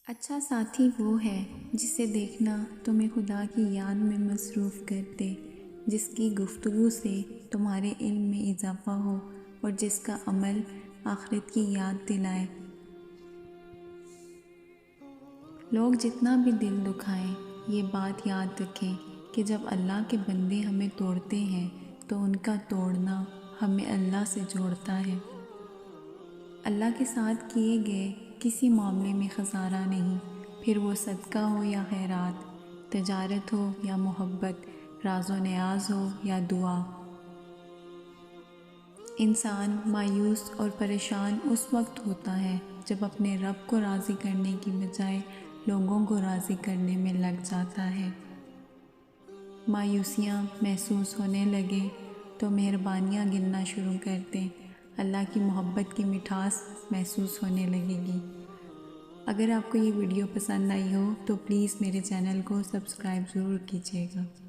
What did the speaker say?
اچھا ساتھی وہ ہے جسے دیکھنا تمہیں خدا کی یاد میں مصروف کر دے، جس کی گفتگو سے تمہارے علم میں اضافہ ہو اور جس کا عمل آخرت کی یاد دلائے۔ لوگ جتنا بھی دل دکھائیں، یہ بات یاد رکھیں کہ جب اللہ کے بندے ہمیں توڑتے ہیں تو ان کا توڑنا ہمیں اللہ سے جوڑتا ہے۔ اللہ کے ساتھ کیے گئے کسی معاملے میں خسارہ نہیں، پھر وہ صدقہ ہو یا خیرات، تجارت ہو یا محبت، راز و نیاز ہو یا دعا۔ انسان مایوس اور پریشان اس وقت ہوتا ہے جب اپنے رب کو راضی کرنے کی بجائے لوگوں کو راضی کرنے میں لگ جاتا ہے۔ مایوسیاں محسوس ہونے لگے تو مہربانیاں گننا شروع کر دیں، اللہ کی محبت کی مٹھاس محسوس ہونے لگے گی۔ اگر آپ کو یہ ویڈیو پسند آئی ہو تو پلیز میرے چینل کو سبسکرائب ضرور کیجیے گا۔